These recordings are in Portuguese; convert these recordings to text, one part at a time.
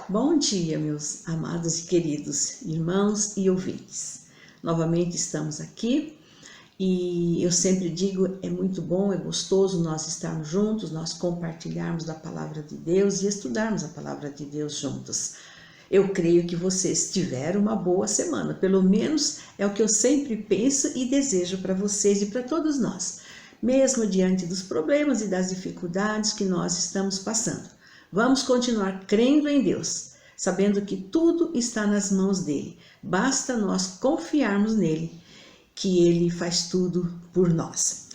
Bom dia, meus amados e queridos irmãos e ouvintes. Novamente estamos aqui e eu sempre digo, é muito bom, é gostoso nós estarmos juntos, nós compartilharmos da palavra de Deus e estudarmos a palavra de Deus juntos. Eu creio que vocês tiveram uma boa semana, pelo menos é o que eu sempre penso e desejo para vocês e para todos nós, mesmo diante dos problemas e das dificuldades que nós estamos passando. Vamos continuar crendo em Deus, sabendo que tudo está nas mãos dele. Basta nós confiarmos nele, que ele faz tudo por nós.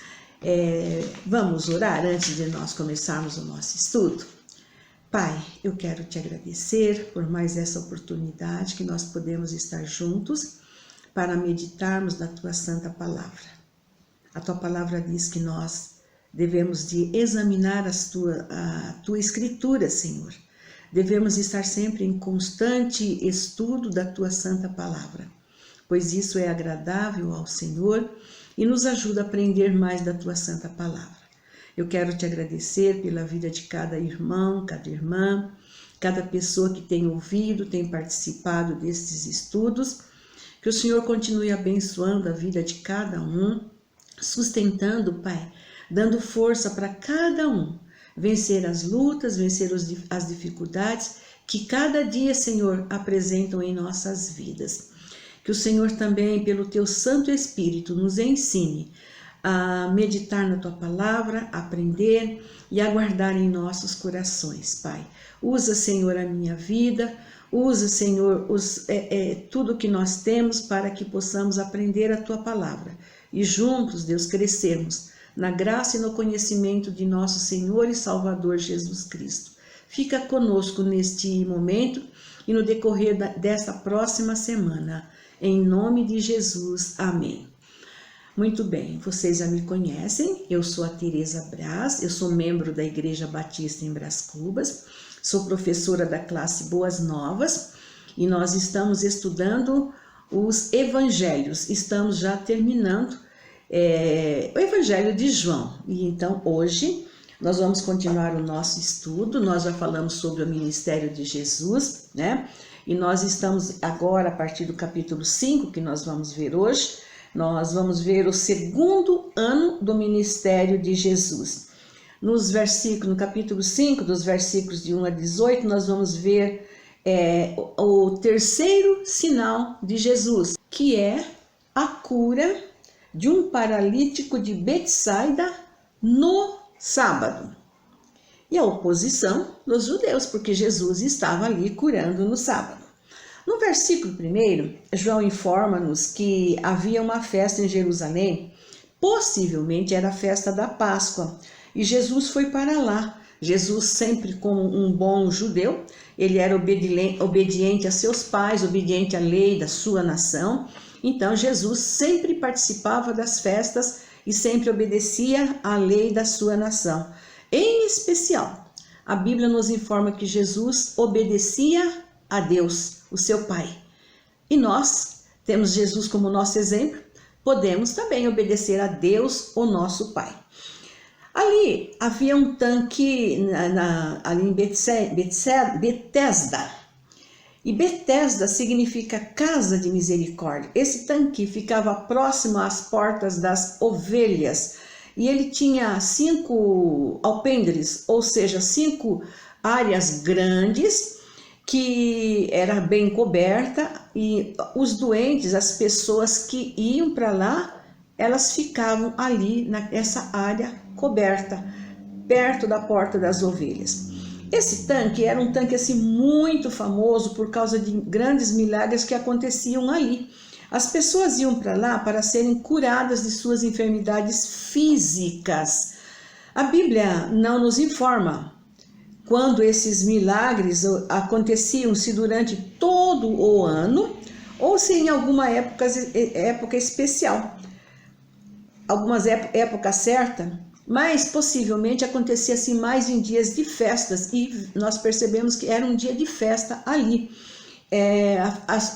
Vamos orar antes de nós começarmos o nosso estudo? Pai, eu quero te agradecer por mais essa oportunidade que nós podemos estar juntos para meditarmos na tua santa palavra. A tua palavra diz que nós devemos de examinar a tua escritura, Senhor. Devemos estar sempre em constante estudo da tua santa palavra, pois isso é agradável ao Senhor e nos ajuda a aprender mais da tua santa palavra. Eu quero te agradecer pela vida de cada irmão, cada irmã, cada pessoa que tem ouvido, tem participado destes estudos. Que o Senhor continue abençoando a vida de cada um, sustentando, Pai, dando força para cada um vencer as lutas, vencer as dificuldades que cada dia, Senhor, apresentam em nossas vidas. Que o Senhor também, pelo teu Santo Espírito, nos ensine a meditar na tua palavra, aprender e a guardar em nossos corações, Pai. Usa, Senhor, a minha vida, usa, Senhor, tudo que nós temos para que possamos aprender a tua palavra e juntos, Deus, crescermos na graça e no conhecimento de nosso Senhor e Salvador Jesus Cristo. Fica conosco neste momento e no decorrer desta próxima semana. Em nome de Jesus, amém. Muito bem, vocês já me conhecem, eu sou a Tereza Braz, eu sou membro da Igreja Batista em Braz Cubas, sou professora da classe Boas Novas e nós estamos estudando os Evangelhos, estamos já terminando o Evangelho de João. E então hoje nós vamos continuar o nosso estudo. Nós já falamos sobre o ministério de Jesus, né? E nós estamos agora a partir do capítulo 5, que nós vamos ver hoje. Nós vamos ver o segundo ano do ministério de Jesus. No capítulo 5, dos versículos de 1 a 18, nós vamos ver o terceiro sinal de Jesus, que é a cura de um paralítico de Betsaida no sábado. E a oposição dos judeus, porque Jesus estava ali curando no sábado. No versículo 1, João informa-nos que havia uma festa em Jerusalém, possivelmente era a festa da Páscoa, e Jesus foi para lá. Jesus, sempre como um bom judeu, ele era obediente a seus pais, obediente à lei da sua nação. Então, Jesus sempre participava das festas e sempre obedecia à lei da sua nação. Em especial, a Bíblia nos informa que Jesus obedecia a Deus, o seu Pai. E nós temos Jesus como nosso exemplo, podemos também obedecer a Deus, o nosso Pai. Ali havia um tanque ali em Betesda. E Betesda significa casa de misericórdia. Esse tanque ficava próximo às portas das ovelhas. E ele tinha 5 alpendres, ou seja, 5 áreas grandes, que era bem coberta. E os doentes, as pessoas que iam para lá, elas ficavam ali nessa área coberta, perto da porta das ovelhas. Esse tanque era um tanque assim muito famoso por causa de grandes milagres que aconteciam ali. As pessoas iam para lá para serem curadas de suas enfermidades físicas. A Bíblia não nos informa quando esses milagres aconteciam, se durante todo o ano ou se em alguma época especial. Algumas épocas certas, mas possivelmente acontecia assim mais em dias de festas, e nós percebemos que era um dia de festa ali.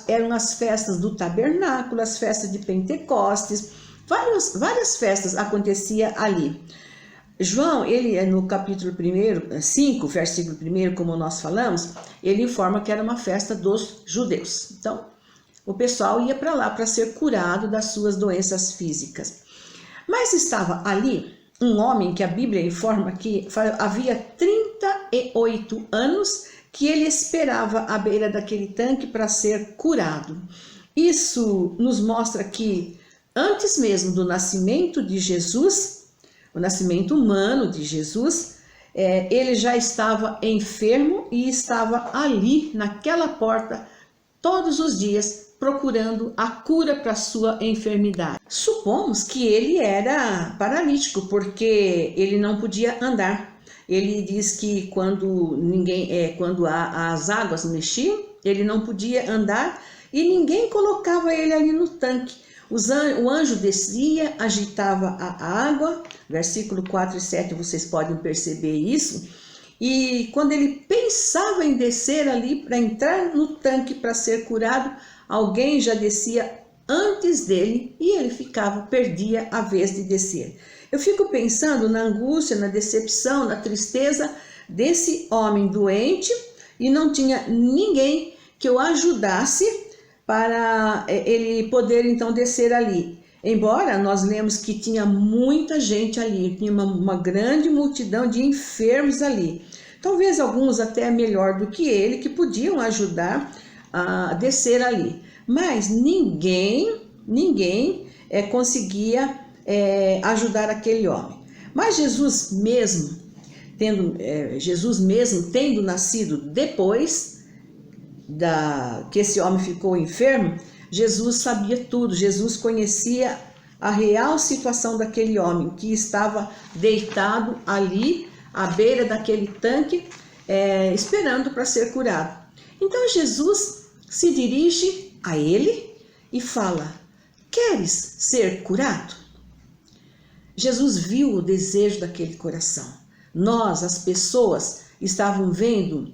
Eram as festas do tabernáculo, as festas de Pentecostes, várias festas aconteciam ali. João, ele é no capítulo 5, versículo 1, como nós falamos, ele informa que era uma festa dos judeus. Então, o pessoal ia para lá para ser curado das suas doenças físicas. Mas estava ali um homem que a Bíblia informa que havia 38 anos que ele esperava à beira daquele tanque para ser curado. Isso nos mostra que antes mesmo do nascimento de Jesus, o nascimento humano de Jesus, ele já estava enfermo e estava ali naquela porta todos os dias procurando a cura para sua enfermidade. Supomos que ele era paralítico porque ele não podia andar. Ele diz que quando as águas mexiam, ele não podia andar e ninguém colocava ele ali no tanque. O anjo descia, agitava a água, versículo 4 e 7, vocês podem perceber isso. E quando ele pensava em descer ali para entrar no tanque para ser curado, alguém já descia antes dele e ele perdia a vez de descer. Eu fico pensando na angústia, na decepção, na tristeza desse homem doente e não tinha ninguém que o ajudasse para ele poder então descer ali. Embora nós lemos que tinha muita gente ali, tinha uma grande multidão de enfermos ali. Talvez alguns até melhor do que ele, que podiam ajudar a descer ali. Mas ninguém conseguia ajudar aquele homem. Mas Jesus mesmo tendo nascido depois que esse homem ficou enfermo, Jesus sabia tudo, Jesus conhecia a real situação daquele homem que estava deitado ali à beira daquele tanque, esperando para ser curado. Então Jesus se dirige a ele e fala: queres ser curado? Jesus viu o desejo daquele coração. As pessoas, estavam vendo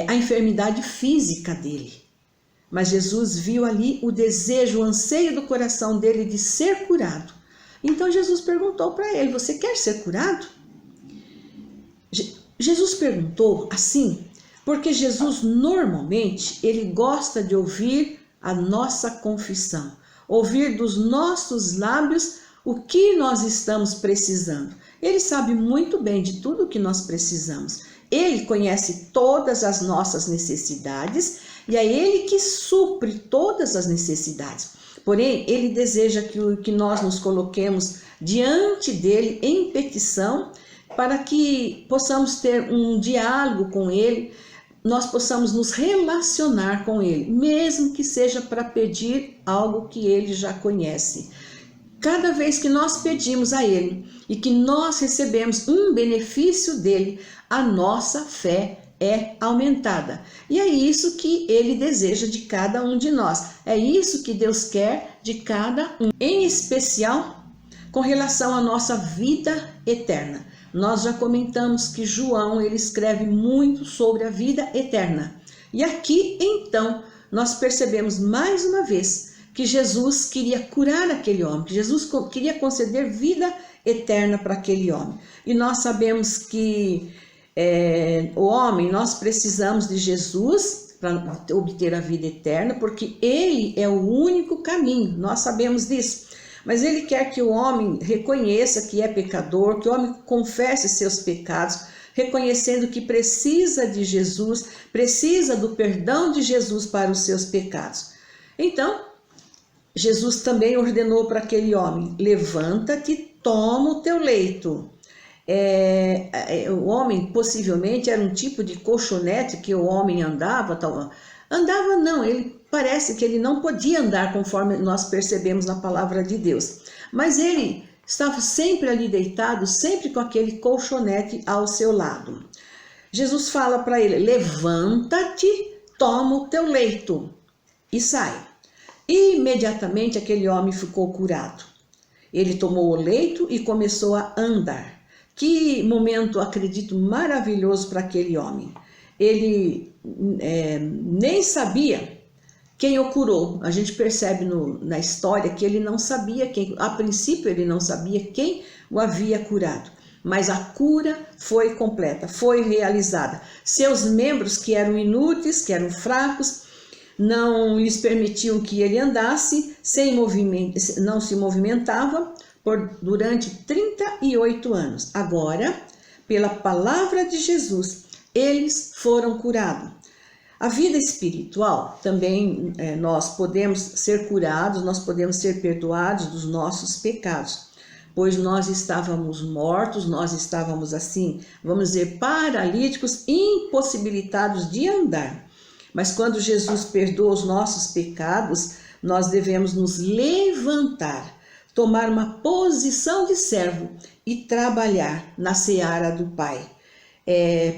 a enfermidade física dele. Mas Jesus viu ali o desejo, o anseio do coração dele de ser curado. Então Jesus perguntou para ele: você quer ser curado? Jesus perguntou assim, porque Jesus normalmente, ele gosta de ouvir a nossa confissão, ouvir dos nossos lábios o que nós estamos precisando. Ele sabe muito bem de tudo o que nós precisamos. Ele conhece todas as nossas necessidades e é ele que supre todas as necessidades. Porém, ele deseja que nós nos coloquemos diante dele em petição para que possamos ter um diálogo com ele, nós possamos nos relacionar com ele, mesmo que seja para pedir algo que ele já conhece. Cada vez que nós pedimos a ele e que nós recebemos um benefício dele, a nossa fé é aumentada. E é isso que ele deseja de cada um de nós. É isso que Deus quer de cada um, em especial com relação à nossa vida eterna. Nós já comentamos que João, ele escreve muito sobre a vida eterna. E aqui, então, nós percebemos mais uma vez que Jesus queria curar aquele homem, que Jesus queria conceder vida eterna para aquele homem. E nós sabemos que o homem, nós precisamos de Jesus para obter a vida eterna, porque ele é o único caminho, nós sabemos disso. Mas ele quer que o homem reconheça que é pecador, que o homem confesse seus pecados, reconhecendo que precisa de Jesus, precisa do perdão de Jesus para os seus pecados. Então, Jesus também ordenou para aquele homem: levanta-te, toma o teu leito. O homem possivelmente era um tipo de colchonete que o homem andava. Andava não, parece que ele não podia andar conforme nós percebemos na palavra de Deus. Mas ele estava sempre ali deitado, sempre com aquele colchonete ao seu lado. Jesus fala para ele: levanta-te, toma o teu leito e sai. E imediatamente aquele homem ficou curado. Ele tomou o leito e começou a andar. Que momento, acredito, maravilhoso para aquele homem. Ele nem sabia quem o curou. A gente percebe na história que ele não sabia quem, a princípio ele não sabia quem o havia curado. mas a cura foi completa, foi realizada. Seus membros, que eram inúteis, que eram fracos, não lhes permitiam que ele andasse, sem movimento, não se movimentava durante 38 anos. Agora, pela palavra de Jesus, eles foram curados. A vida espiritual também, nós podemos ser curados, nós podemos ser perdoados dos nossos pecados, pois nós estávamos mortos, nós estávamos assim, vamos dizer, paralíticos, impossibilitados de andar. Mas quando Jesus perdoa os nossos pecados, nós devemos nos levantar, tomar uma posição de servo e trabalhar na seara do Pai.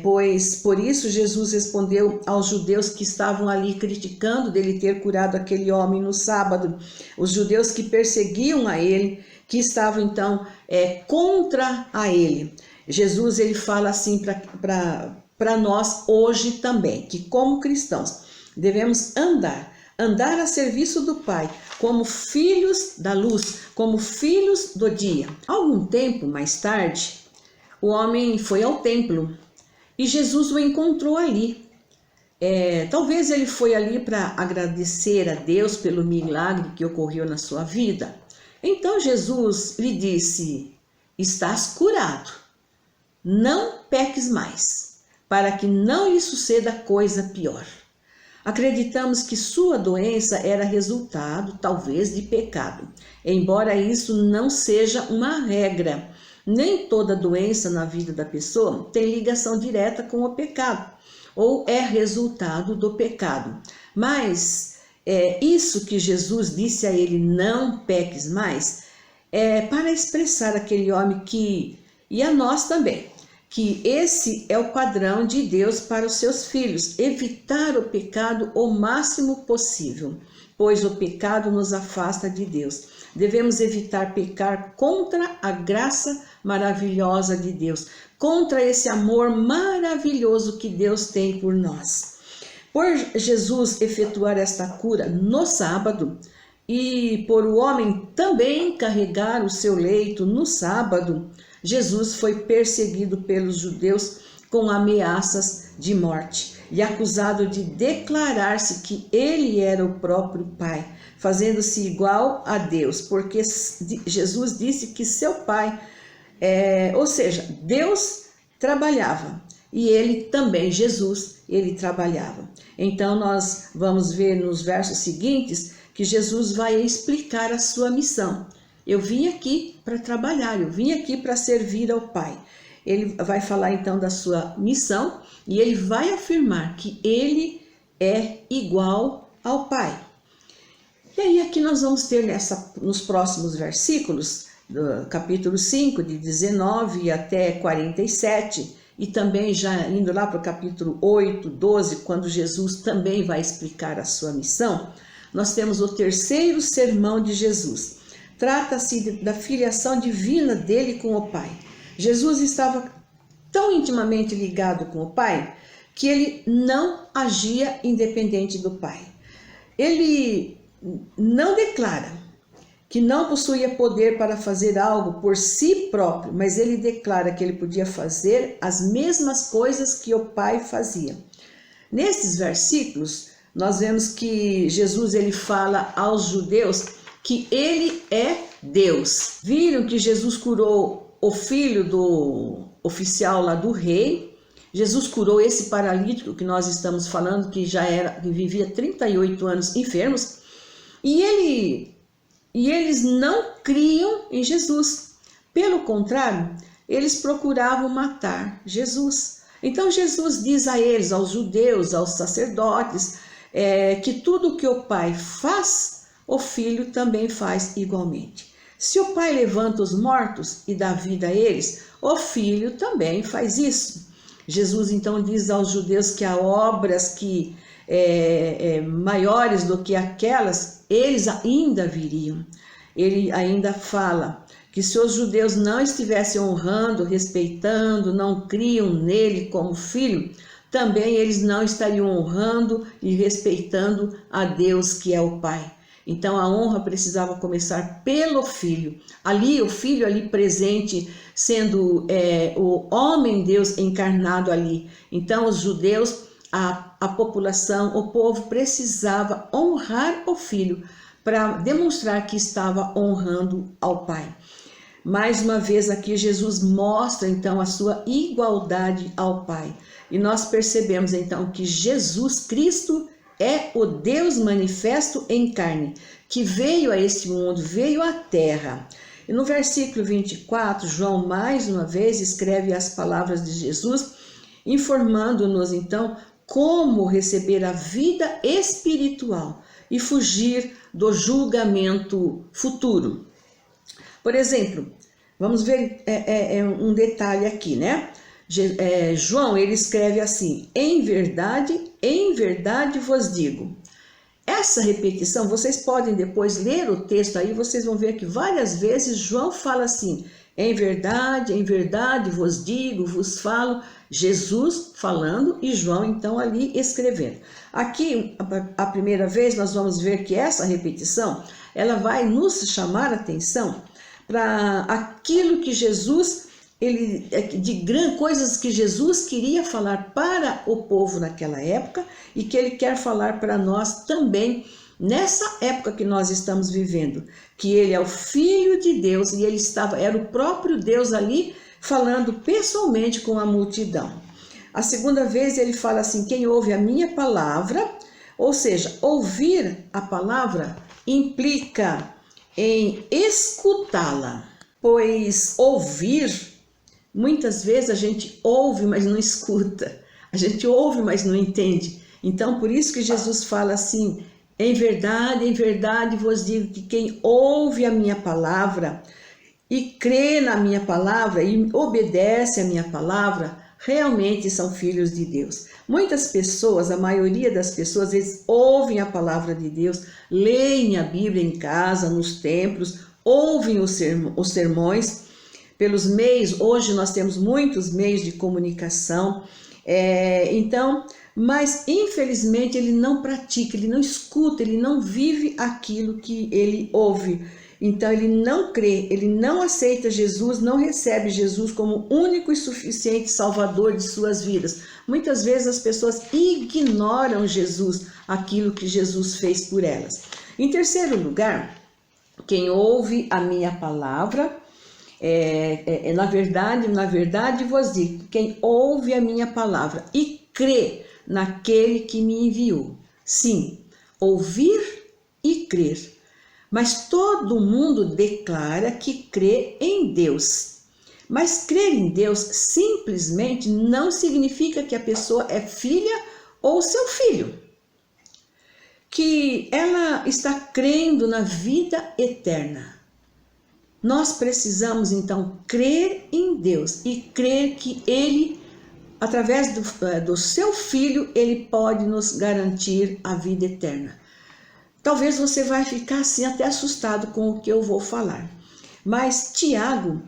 Pois por isso Jesus respondeu aos judeus que estavam ali criticando dele ter curado aquele homem no sábado, os judeus que perseguiam a ele, que estavam então contra a ele. Jesus ele fala assim para nós hoje também, que como cristãos devemos andar a serviço do Pai, como filhos da luz, como filhos do dia. Algum tempo mais tarde, o homem foi ao templo e Jesus o encontrou ali. Talvez ele foi ali para agradecer a Deus pelo milagre que ocorreu na sua vida. Então Jesus lhe disse: estás curado, não peques mais, para que não lhe suceda coisa pior. Acreditamos que sua doença era resultado, talvez, de pecado, embora isso não seja uma regra. Nem toda doença na vida da pessoa tem ligação direta com o pecado, ou é resultado do pecado. Mas isso que Jesus disse a ele, não peques mais, para expressar aquele homem e a nós também, que esse é o padrão de Deus para os seus filhos, evitar o pecado o máximo possível, pois o pecado nos afasta de Deus. Devemos evitar pecar contra a graça maravilhosa de Deus, contra esse amor maravilhoso que Deus tem por nós. Por Jesus efetuar esta cura no sábado e por o homem também carregar o seu leito no sábado, Jesus foi perseguido pelos judeus com ameaças de morte e acusado de declarar-se que ele era o próprio Pai, fazendo-se igual a Deus, porque Jesus disse que seu Pai, ou seja, Deus trabalhava e ele também, Jesus, ele trabalhava. Então nós vamos ver nos versos seguintes que Jesus vai explicar a sua missão. Eu vim aqui para trabalhar, eu vim aqui para servir ao Pai. Ele vai falar então da sua missão e ele vai afirmar que ele é igual ao Pai. E aí aqui nós vamos ter nos próximos versículos, do capítulo 5, de 19 até 47, e também já indo lá para o capítulo 8, 12, quando Jesus também vai explicar a sua missão, nós temos o terceiro sermão de Jesus. Trata-se da filiação divina dele com o Pai. Jesus estava tão intimamente ligado com o Pai que ele não agia independente do Pai. Ele não declara que não possuía poder para fazer algo por si próprio, mas ele declara que ele podia fazer as mesmas coisas que o Pai fazia. Nesses versículos, nós vemos que Jesus ele fala aos judeus que ele é Deus. Viram que Jesus curou o filho do oficial lá do rei. Jesus curou esse paralítico que nós estamos falando, que vivia 38 anos enfermos. E eles não criam em Jesus. Pelo contrário, eles procuravam matar Jesus. Então Jesus diz a eles, aos judeus, aos sacerdotes, que tudo que o Pai faz, o Filho também faz igualmente. Se o Pai levanta os mortos e dá vida a eles, o Filho também faz isso. Jesus então diz aos judeus que há obras que maiores do que aquelas, eles ainda viriam. Ele ainda fala que se os judeus não estivessem honrando, respeitando, não criam nele como filho, também eles não estariam honrando e respeitando a Deus que é o Pai. Então a honra precisava começar pelo filho. Ali, o filho ali presente, sendo o homem Deus encarnado ali. Então os judeus, a população, o povo precisava honrar o filho para demonstrar que estava honrando ao Pai. Mais uma vez aqui Jesus mostra então a sua igualdade ao Pai. E nós percebemos então que Jesus Cristo é o Deus manifesto em carne, que veio a este mundo, veio à terra. E no versículo 24, João mais uma vez escreve as palavras de Jesus, informando-nos então como receber a vida espiritual e fugir do julgamento futuro. Por exemplo, vamos ver um detalhe aqui, né? João, ele escreve assim: em verdade vos digo. Essa repetição, vocês podem depois ler o texto aí, vocês vão ver que várias vezes João fala assim: em verdade vos digo, vos falo. Jesus falando e João então ali escrevendo. Aqui, a primeira vez, nós vamos ver que essa repetição, ela vai nos chamar a atenção para aquilo que Jesus, coisas que Jesus queria falar para o povo naquela época e que ele quer falar para nós também nessa época que nós estamos vivendo, que ele é o Filho de Deus e ele era o próprio Deus ali falando pessoalmente com a multidão. A segunda vez ele fala assim: quem ouve a minha palavra, ou seja, ouvir a palavra implica em escutá-la, pois ouvir, muitas vezes a gente ouve, mas não escuta, a gente ouve, mas não entende. Então, por isso que Jesus fala assim: em verdade vos digo que quem ouve a minha palavra e crê na minha palavra e obedece a minha palavra, realmente são filhos de Deus. Muitas pessoas, a maioria das pessoas, eles ouvem a palavra de Deus, leem a Bíblia em casa, nos templos, ouvem os sermões pelos meios. Hoje nós temos muitos meios de comunicação, mas infelizmente ele não pratica, ele não escuta, ele não vive aquilo que ele ouve. Então ele não crê, ele não aceita Jesus, não recebe Jesus como único e suficiente Salvador de suas vidas. Muitas vezes as pessoas ignoram Jesus, aquilo que Jesus fez por elas. Em terceiro lugar, quem ouve a minha palavra, na verdade vos digo, quem ouve a minha palavra e crê naquele que me enviou. Sim, ouvir e crer. Mas todo mundo declara que crê em Deus. Mas crer em Deus simplesmente não significa que a pessoa é filha ou seu filho, que ela está crendo na vida eterna. Nós precisamos então crer em Deus e crer que Ele, através do seu Filho, Ele pode nos garantir a vida eterna. Talvez você vai ficar assim até assustado com o que eu vou falar. Mas Tiago,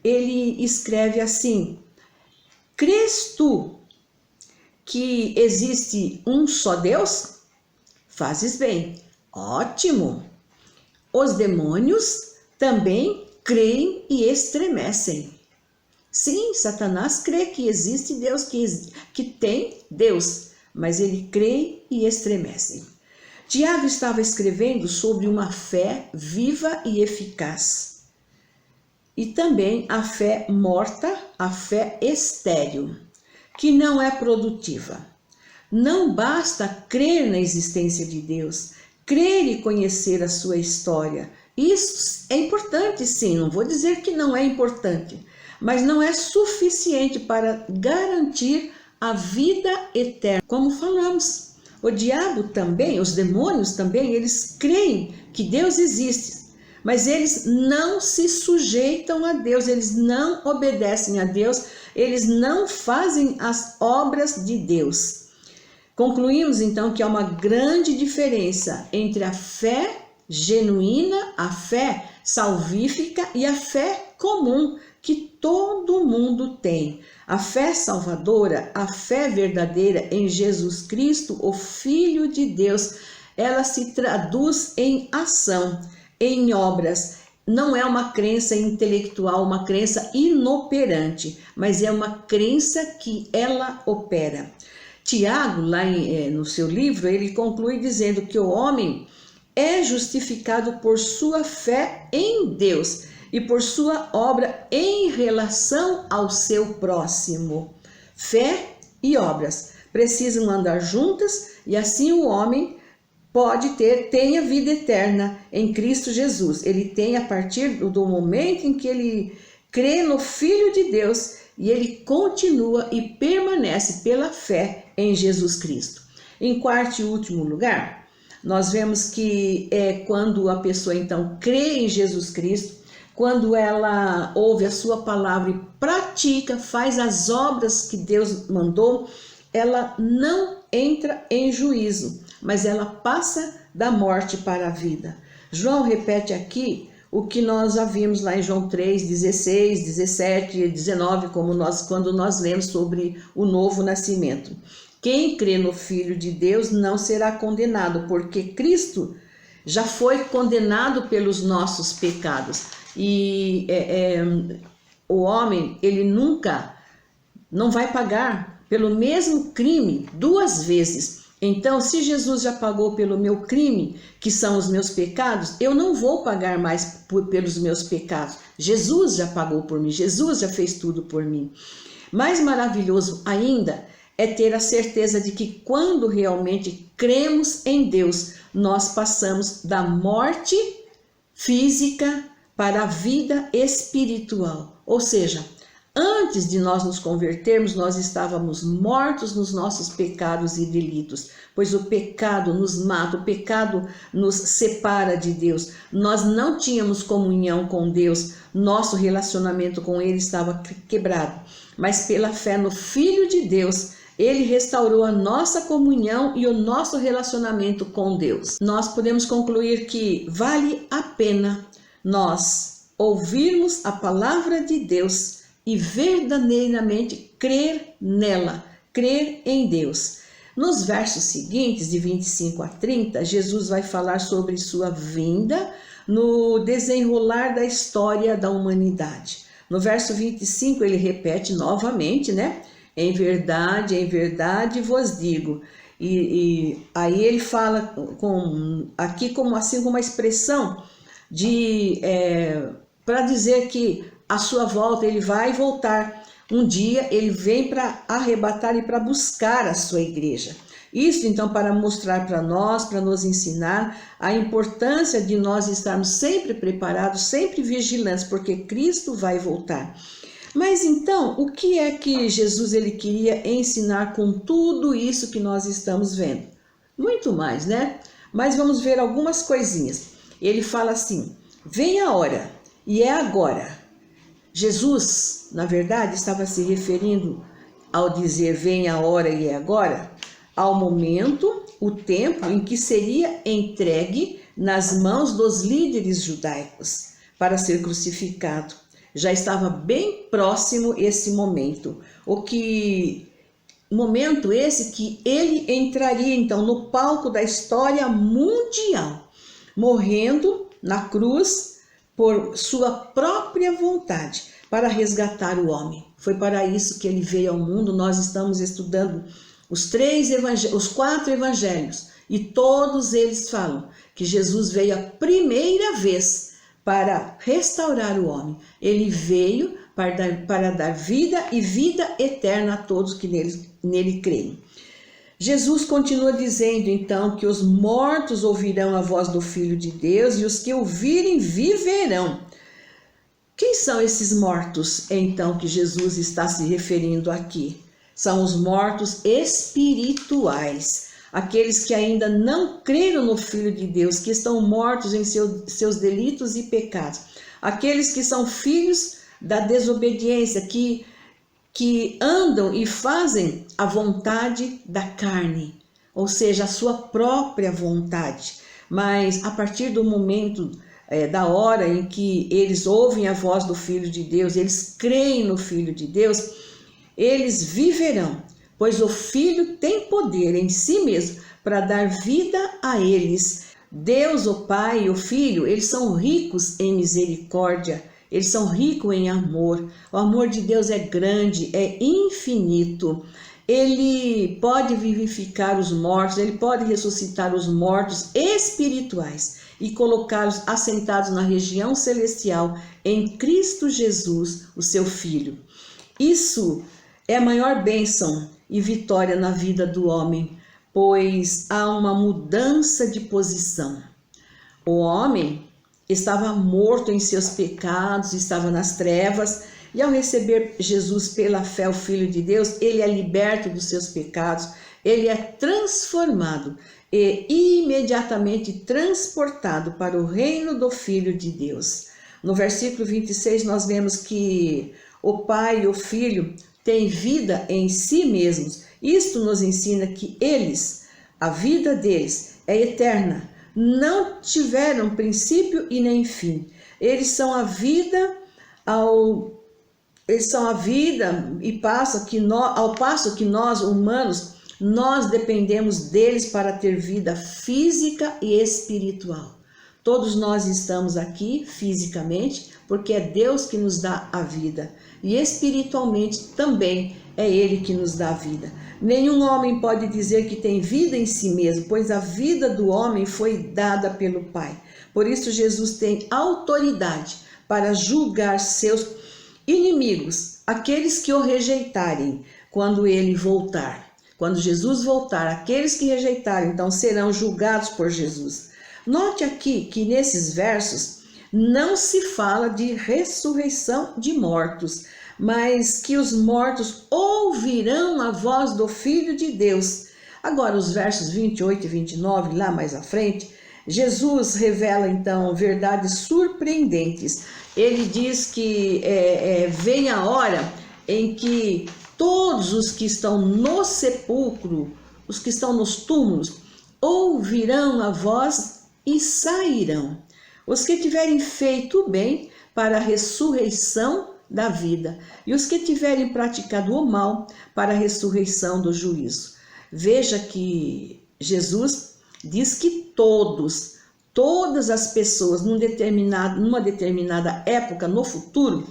ele escreve assim: crês tu que existe um só Deus? Fazes bem. Ótimo. Os demônios também creem e estremecem. Sim, Satanás crê que existe Deus, que tem Deus, mas ele crê e estremece. Tiago estava escrevendo sobre uma fé viva e eficaz. E também a fé morta, a fé estéril, que não é produtiva. Não basta crer na existência de Deus, crer e conhecer a sua história. Isso é importante, sim, não vou dizer que não é importante, mas não é suficiente para garantir a vida eterna, como falamos. O diabo também, os demônios também, eles creem que Deus existe, mas eles não se sujeitam a Deus, eles não obedecem a Deus, eles não fazem as obras de Deus. Concluímos então que há uma grande diferença entre a fé genuína, a fé salvífica e a fé comum que todo mundo tem. A fé salvadora, a fé verdadeira em Jesus Cristo, o Filho de Deus, ela se traduz em ação, em obras. Não é uma crença intelectual, uma crença inoperante, mas é uma crença que ela opera. Tiago, lá no seu livro, ele conclui dizendo que o homem é justificado por sua fé em Deus e por sua obra em relação ao seu próximo. Fé e obras precisam andar juntas e assim o homem tem a vida eterna em Cristo Jesus. Ele tem a partir do momento em que ele crê no Filho de Deus e ele continua e permanece pela fé em Jesus Cristo. Em quarto e último lugar, nós vemos que é quando a pessoa então crê em Jesus Cristo, quando ela ouve a sua palavra e pratica, faz as obras que Deus mandou, ela não entra em juízo, mas ela passa da morte para a vida. João repete aqui o que nós já vimos lá em João 3, 16, 17 e 19, quando nós lemos sobre o novo nascimento. Quem crê no Filho de Deus não será condenado, porque Cristo já foi condenado pelos nossos pecados. E o homem, ele nunca não vai pagar pelo mesmo crime 2 vezes. Então, se Jesus já pagou pelo meu crime, que são os meus pecados, eu não vou pagar mais pelos meus pecados. Jesus já pagou por mim, Jesus já fez tudo por mim. Mais maravilhoso ainda é ter a certeza de que quando realmente cremos em Deus, nós passamos da morte física para a vida espiritual. Ou seja, antes de nós nos convertermos, nós estávamos mortos nos nossos pecados e delitos, pois o pecado nos mata, o pecado nos separa de Deus. Nós não tínhamos comunhão com Deus, nosso relacionamento com Ele estava quebrado. Mas pela fé no Filho de Deus, Ele restaurou a nossa comunhão e o nosso relacionamento com Deus. Nós podemos concluir que vale a pena nós ouvirmos a palavra de Deus e verdadeiramente crer nela, crer em Deus. Nos versos seguintes, de 25 a 30, Jesus vai falar sobre sua vinda no desenrolar da história da humanidade. No verso 25 ele repete novamente, né? Em verdade vos digo. E aí ele fala aqui como uma expressão para dizer que a sua volta, ele vai voltar. Um dia ele vem para arrebatar e para buscar a sua igreja. Isso então para mostrar para nós, para nos ensinar a importância de nós estarmos sempre preparados, sempre vigilantes, porque Cristo vai voltar. Mas então, o que é que Jesus ele queria ensinar com tudo isso que nós estamos vendo? Muito mais, né? Mas vamos ver algumas coisinhas. Ele fala assim: vem a hora, e é agora. Jesus, na verdade, estava se referindo ao dizer vem a hora e é agora, ao momento, o tempo em que seria entregue nas mãos dos líderes judaicos para ser crucificado. Já estava bem próximo esse momento. Momento esse que ele entraria então no palco da história mundial, morrendo na cruz por sua própria vontade, para resgatar o homem. Foi para isso que ele veio ao mundo. Nós estamos estudando os 4 evangelhos, e todos eles falam que Jesus veio a primeira vez para restaurar o homem. Ele veio para dar vida e vida eterna a todos que nele creem. Jesus continua dizendo então que os mortos ouvirão a voz do Filho de Deus e os que ouvirem viverão. Quem são esses mortos então que Jesus está se referindo aqui? São os mortos espirituais, aqueles que ainda não creram no Filho de Deus, que estão mortos em seus delitos e pecados, aqueles que são filhos da desobediência, que andam e fazem a vontade da carne, ou seja, a sua própria vontade. Mas a partir do momento, da hora em que eles ouvem a voz do Filho de Deus, eles creem no Filho de Deus, eles viverão, pois o Filho tem poder em si mesmo para dar vida a eles. Deus, o Pai e o Filho, eles são ricos em misericórdia, eles são ricos em amor. O amor de Deus é grande, é infinito. Ele pode vivificar os mortos, ele pode ressuscitar os mortos espirituais e colocá-los assentados na região celestial em Cristo Jesus, o seu Filho. Isso é a maior bênção e vitória na vida do homem, pois há uma mudança de posição. O homem estava morto em seus pecados, estava nas trevas, e ao receber Jesus pela fé, o Filho de Deus, ele é liberto dos seus pecados, ele é transformado e imediatamente transportado para o reino do Filho de Deus. No versículo 26 nós vemos que o Pai e o Filho têm vida em si mesmos. Isto nos ensina que eles, a vida deles é eterna, não tiveram princípio e nem fim. Eles são a vida e ao passo que nós, humanos, nós dependemos deles para ter vida física e espiritual. Todos nós estamos aqui fisicamente porque é Deus que nos dá a vida, e espiritualmente também é Ele que nos dá a vida. Nenhum homem pode dizer que tem vida em si mesmo, pois a vida do homem foi dada pelo Pai. Por isso Jesus tem autoridade para julgar seus inimigos, aqueles que o rejeitarem, quando ele voltar. Quando Jesus voltar, aqueles que rejeitarem, então serão julgados por Jesus. Note aqui que nesses versos não se fala de ressurreição de mortos, mas que os mortos ouvirão a voz do Filho de Deus. Agora, os versos 28 e 29, lá mais à frente, Jesus revela então verdades surpreendentes. Ele diz que vem a hora em que todos os que estão no sepulcro, os que estão nos túmulos, ouvirão a voz e sairão. Os que tiverem feito o bem para a ressurreição da vida, e os que tiverem praticado o mal para a ressurreição do juízo. Veja que Jesus diz que todas as pessoas numa determinada época no futuro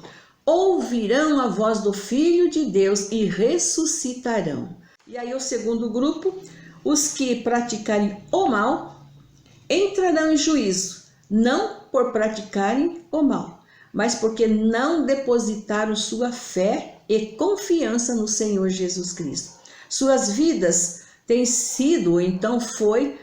ouvirão a voz do Filho de Deus e ressuscitarão. E aí o segundo grupo, os que praticarem o mal, entrarão em juízo, não por praticarem o mal, mas porque não depositaram sua fé e confiança no Senhor Jesus Cristo. Suas vidas têm sido, ou então foi,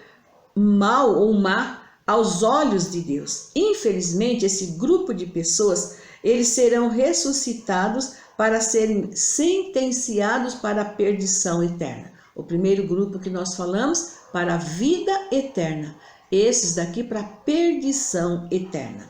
mal ou má aos olhos de Deus. Infelizmente, esse grupo de pessoas, eles serão ressuscitados para serem sentenciados para a perdição eterna. O primeiro grupo que nós falamos, para a vida eterna. Esses daqui para a perdição eterna.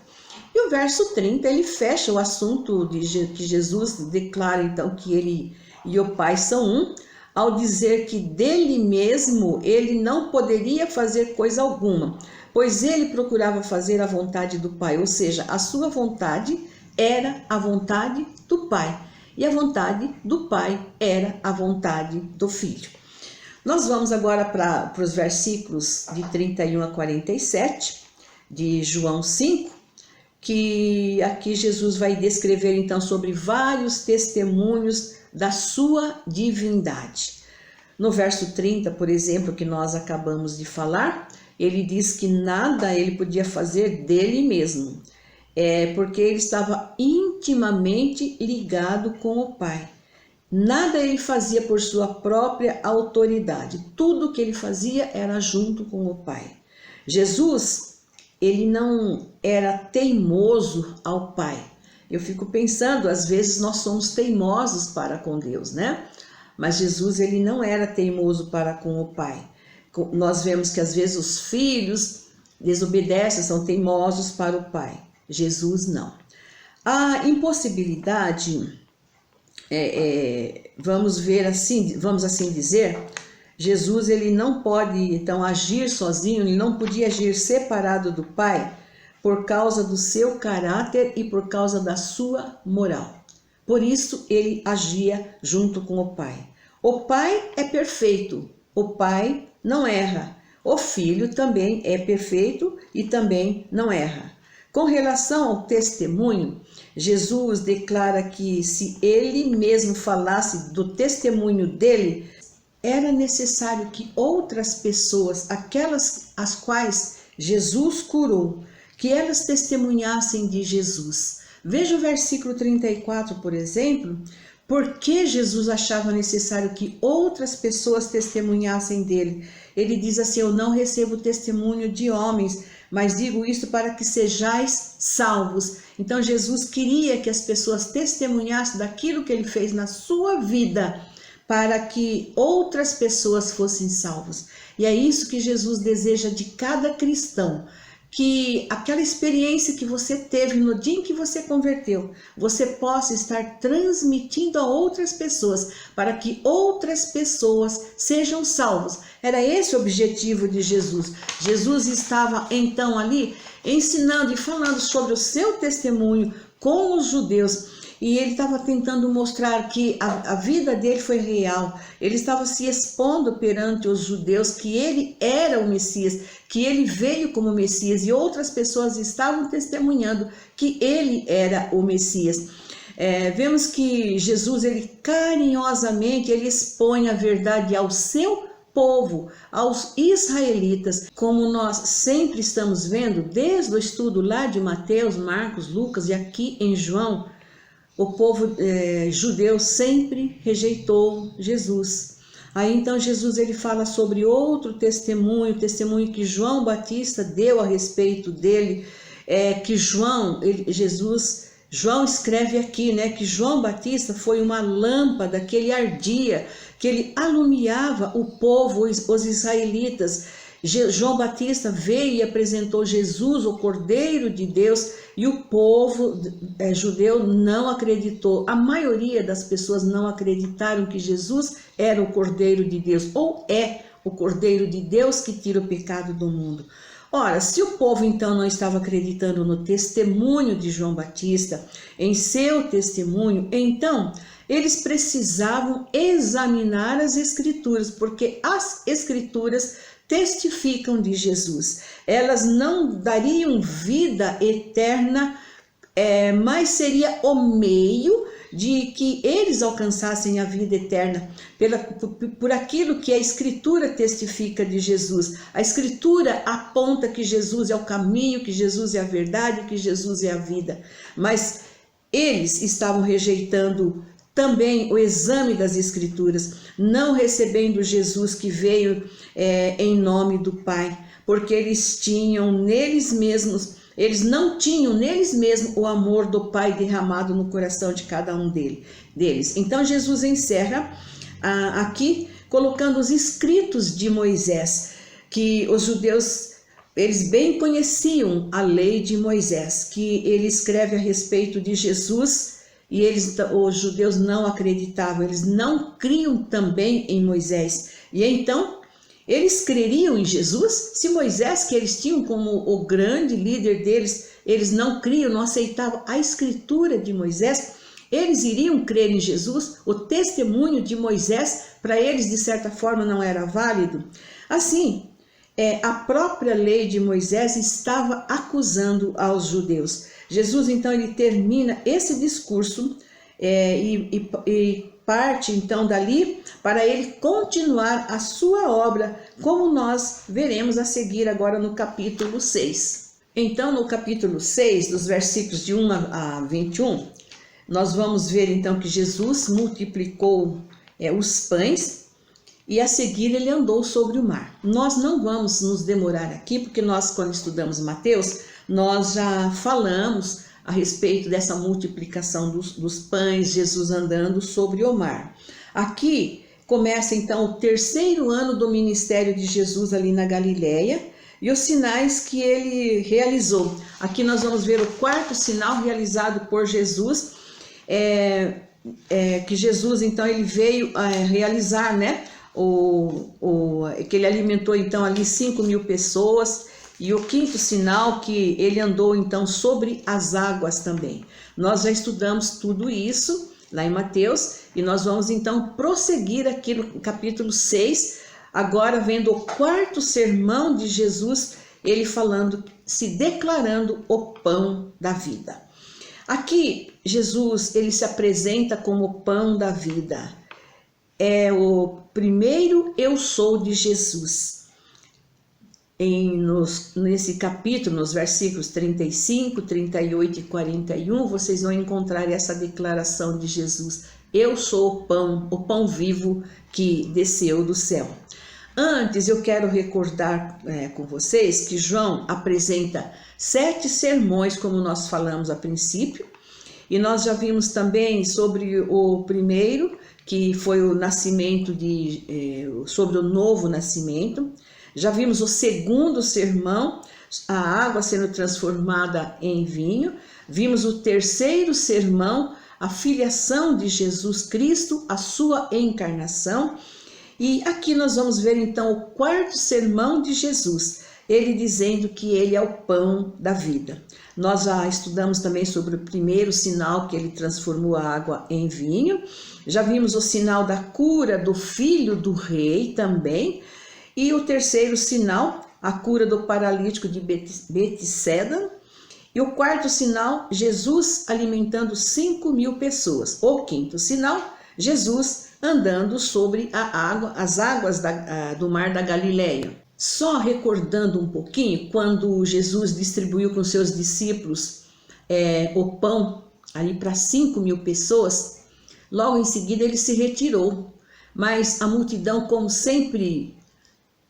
E o verso 30, ele fecha o assunto de que Jesus declara então que ele e o Pai são um, ao dizer que dele mesmo ele não poderia fazer coisa alguma, pois ele procurava fazer a vontade do Pai, ou seja, a sua vontade era a vontade do Pai, e a vontade do Pai era a vontade do Filho. Nós vamos agora para os versículos de 31 a 47 de João 5, que aqui Jesus vai descrever então sobre vários testemunhos da sua divindade. No verso 30, por exemplo, que nós acabamos de falar, ele diz que nada ele podia fazer dele mesmo, porque ele estava intimamente ligado com o Pai. Nada ele fazia por sua própria autoridade, tudo que ele fazia era junto com o Pai. Jesus, ele não era teimoso ao Pai. Eu fico pensando, às vezes nós somos teimosos para com Deus, né? Mas Jesus, ele não era teimoso para com o Pai. Nós vemos que às vezes os filhos desobedecem, são teimosos para o Pai. Jesus não. A impossibilidade, vamos assim dizer, Jesus ele não pode então agir sozinho, ele não podia agir separado do Pai por causa do seu caráter e por causa da sua moral. Por isso ele agia junto com o Pai. O Pai é perfeito, o Pai não erra. O Filho também é perfeito e também não erra. Com relação ao testemunho, Jesus declara que se ele mesmo falasse do testemunho dele, era necessário que outras pessoas, aquelas as quais Jesus curou, que elas testemunhassem de Jesus. Veja o versículo 34, por exemplo. Por que Jesus achava necessário que outras pessoas testemunhassem dele? Ele diz assim: eu não recebo testemunho de homens, mas digo isto para que sejais salvos. Então Jesus queria que as pessoas testemunhassem daquilo que ele fez na sua vida, para que outras pessoas fossem salvas. E é isso que Jesus deseja de cada cristão, que aquela experiência que você teve no dia em que você converteu, você possa estar transmitindo a outras pessoas, para que outras pessoas sejam salvas. Era esse o objetivo de Jesus. Jesus estava então ali ensinando e falando sobre o seu testemunho com os judeus, e ele estava tentando mostrar que a vida dele foi real. Ele estava se expondo perante os judeus que ele era o Messias, que ele veio como Messias, e outras pessoas estavam testemunhando que ele era o Messias. Vemos que Jesus, ele carinhosamente, ele expõe a verdade ao seu povo, aos israelitas, como nós sempre estamos vendo desde o estudo lá de Mateus, Marcos, Lucas e aqui em João. O povo judeu sempre rejeitou Jesus. Aí então Jesus ele fala sobre outro testemunho, testemunho que João Batista deu a respeito dele, que João escreve aqui, né, que João Batista foi uma lâmpada que ele ardia, que ele alumiava o povo, os israelitas. João Batista veio e apresentou Jesus, o Cordeiro de Deus, e o povo judeu não acreditou. A maioria das pessoas não acreditaram que Jesus era o Cordeiro de Deus, ou é o Cordeiro de Deus que tira o pecado do mundo. Ora, se o povo então não estava acreditando no testemunho de João Batista, em seu testemunho, então eles precisavam examinar as Escrituras, porque as Escrituras testificam de Jesus. Elas não dariam vida eterna, mas seria o meio de que eles alcançassem a vida eterna, por aquilo que a Escritura testifica de Jesus. A Escritura aponta que Jesus é o caminho, que Jesus é a verdade, que Jesus é a vida. Mas eles estavam rejeitando também o exame das Escrituras, não recebendo Jesus que veio em nome do Pai, porque eles não tinham neles mesmos o amor do Pai derramado no coração de cada um deles. Então Jesus encerra aqui colocando os escritos de Moisés, que os judeus, eles bem conheciam a lei de Moisés, que ele escreve a respeito de Jesus. E os judeus não acreditavam, eles não criam também em Moisés. E então, eles creriam em Jesus? Se Moisés, que eles tinham como o grande líder deles, eles não criam, não aceitavam a escritura de Moisés, eles iriam crer em Jesus? O testemunho de Moisés, para eles, de certa forma, não era válido? Assim, a própria lei de Moisés estava acusando aos judeus. Jesus, então, ele termina esse discurso e parte, então, dali para ele continuar a sua obra, como nós veremos a seguir agora no capítulo 6. Então, no capítulo 6, dos versículos de 1 a 21, nós vamos ver, então, que Jesus multiplicou os pães, e a seguir ele andou sobre o mar. Nós não vamos nos demorar aqui, porque nós, quando estudamos Mateus, nós já falamos a respeito dessa multiplicação dos pães, Jesus andando sobre o mar. Aqui começa então o 3º ano do ministério de Jesus ali na Galileia e os sinais que ele realizou. Aqui nós vamos ver o 4º sinal realizado por Jesus, que Jesus então ele veio realizar, né? Que ele alimentou então ali 5.000 pessoas, e o 5º sinal que ele andou então sobre as águas também. Nós já estudamos tudo isso lá em Mateus, e nós vamos então prosseguir aqui no capítulo 6, agora vendo o quarto sermão de Jesus, ele falando, se declarando o pão da vida. Aqui, Jesus, ele se apresenta como o pão da vida. É o primeiro eu sou de Jesus. Nesse capítulo, nos versículos 35, 38 e 41, vocês vão encontrar essa declaração de Jesus. Eu sou o pão vivo que desceu do céu. Antes, eu quero recordar com vocês que João apresenta 7 sermões, como nós falamos a princípio, e nós já vimos também sobre o primeiro, que foi o nascimento sobre o novo nascimento. Já vimos o segundo sermão, a água sendo transformada em vinho. Vimos o terceiro sermão, a filiação de Jesus Cristo, a sua encarnação. E aqui nós vamos ver então o quarto sermão de Jesus, ele dizendo que ele é o pão da vida. Nós já estudamos também sobre o primeiro sinal, que ele transformou a água em vinho. Já vimos o sinal da cura do filho do rei também. E o terceiro sinal, a cura do paralítico de Betseda. E o quarto sinal, Jesus alimentando 5.000 pessoas. O quinto sinal, Jesus andando sobre as águas do mar da Galileia. Só recordando um pouquinho, quando Jesus distribuiu com seus discípulos o pão ali para 5.000 pessoas, logo em seguida ele se retirou. Mas a multidão, como sempre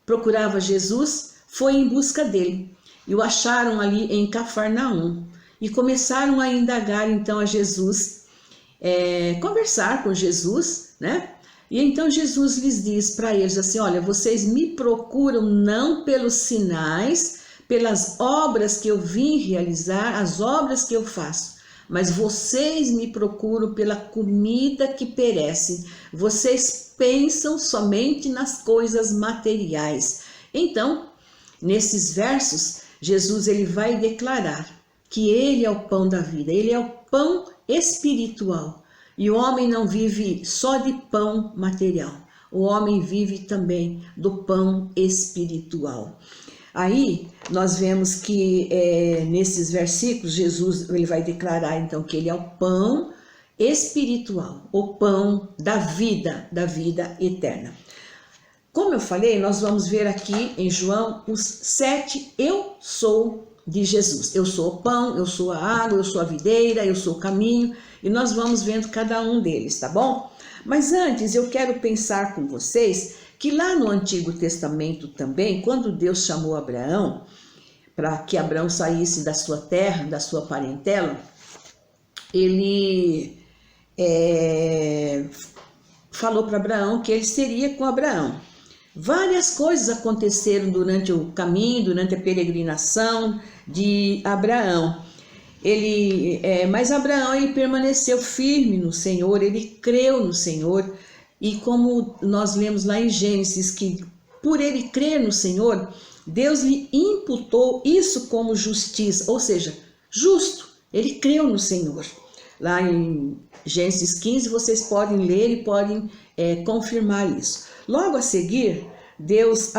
procurava Jesus, foi em busca dele. E o acharam ali em Cafarnaum. E começaram a indagar então a Jesus, conversar com Jesus, né? E então Jesus lhes diz para eles assim, olha, vocês me procuram não pelos sinais, pelas obras que eu vim realizar, as obras que eu faço, mas vocês me procuram pela comida que perece. Vocês pensam somente nas coisas materiais. Então, nesses versos, Jesus ele vai declarar que ele é o pão da vida, ele é o pão espiritual. E o homem não vive só de pão material, o homem vive também do pão espiritual. Aí nós vemos que nesses versículos Jesus ele vai declarar então que ele é o pão espiritual, o pão da vida eterna. Como eu falei, nós vamos ver aqui em João os 7 eu sou de Jesus. Eu sou o pão, eu sou a água, eu sou a videira, eu sou o caminho, e nós vamos vendo cada um deles, tá bom? Mas antes eu quero pensar com vocês que lá no Antigo Testamento também, quando Deus chamou Abraão, para que Abraão saísse da sua terra, da sua parentela, ele falou para Abraão que ele seria com Abraão. Várias coisas aconteceram durante o caminho, durante a peregrinação de Abraão. Mas Abraão ele permaneceu firme no Senhor, ele creu no Senhor. E como nós lemos lá em Gênesis, que por ele crer no Senhor, Deus lhe imputou isso como justiça, ou seja, justo, ele creu no Senhor. Lá em Gênesis 15 vocês podem ler e podem confirmar isso. Logo a seguir, Deus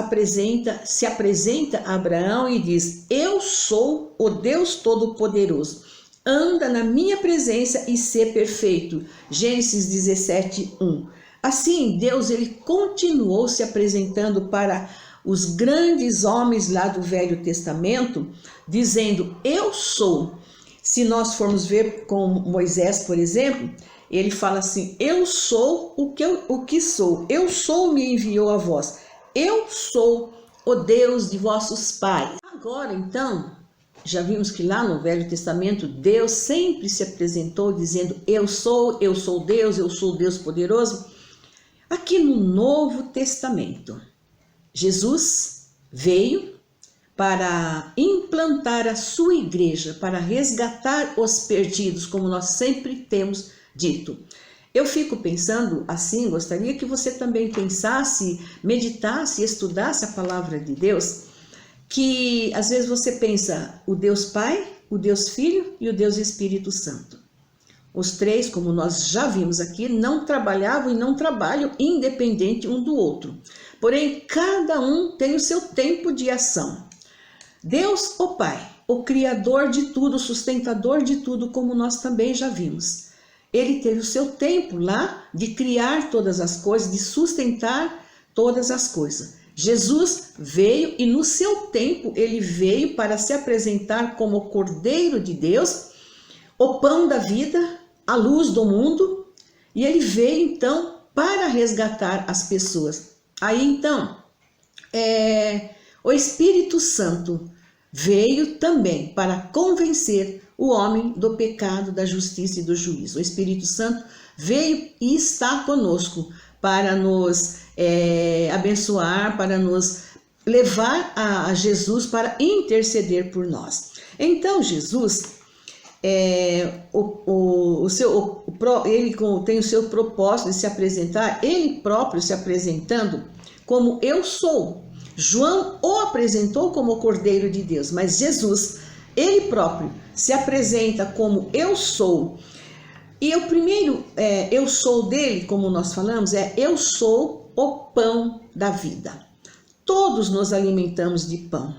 se apresenta a Abraão e diz, eu sou o Deus Todo-Poderoso, anda na minha presença e sê perfeito. Gênesis 17:1. Assim, Deus ele continuou se apresentando para os grandes homens lá do Velho Testamento, dizendo, eu sou. Se nós formos ver com Moisés, por exemplo, ele fala assim, eu sou o que sou, eu sou me enviou a vós, eu sou o Deus de vossos pais. Agora então, já vimos que lá no Velho Testamento, Deus sempre se apresentou dizendo, eu sou Deus, eu sou o Deus poderoso. Aqui no Novo Testamento, Jesus veio para implantar a sua igreja, para resgatar os perdidos, como nós sempre temos dito. Eu fico pensando assim, gostaria que você também pensasse, meditasse, estudasse a palavra de Deus, que às vezes você pensa o Deus Pai, o Deus Filho e o Deus Espírito Santo. Os três, como nós já vimos aqui, não trabalhavam e não trabalham independente um do outro. Porém, cada um tem o seu tempo de ação. Deus, o Pai, o Criador de tudo, o sustentador de tudo, como nós também já vimos. Ele teve o seu tempo lá de criar todas as coisas, de sustentar todas as coisas. Jesus veio e no seu tempo ele veio para se apresentar como o Cordeiro de Deus, o pão da vida, a luz do mundo, e ele veio então para resgatar as pessoas. Aí então, o Espírito Santo veio também para convencer o homem do pecado, da justiça e do juízo. O Espírito Santo veio e está conosco para nos abençoar, para nos levar a Jesus, para interceder por nós. Então Jesus, ele tem o seu propósito de se apresentar, ele próprio se apresentando como eu sou. João o apresentou como o Cordeiro de Deus, mas Jesus, ele próprio, se apresenta como eu sou. E o primeiro eu sou dele, como nós falamos, eu sou o pão da vida. Todos nos alimentamos de pão,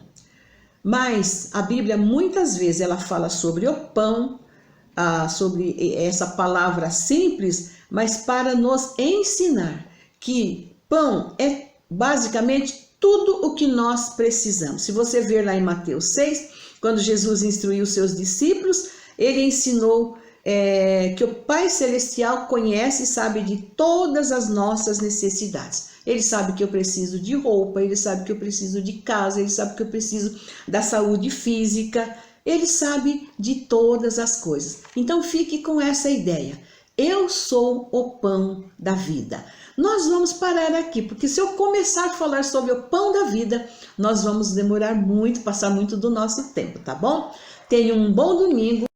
mas a Bíblia muitas vezes ela fala sobre o pão, sobre essa palavra simples, mas para nos ensinar que pão é basicamente tudo o que nós precisamos. Se você ver lá em Mateus 6, quando Jesus instruiu os seus discípulos, ele ensinou que o Pai Celestial conhece e sabe de todas as nossas necessidades. Ele sabe que eu preciso de roupa, ele sabe que eu preciso de casa, ele sabe que eu preciso da saúde física, ele sabe de todas as coisas. Então fique com essa ideia. Eu sou o pão da vida. Nós vamos parar aqui, porque se eu começar a falar sobre o pão da vida, nós vamos demorar muito, passar muito do nosso tempo, tá bom? Tenha um bom domingo.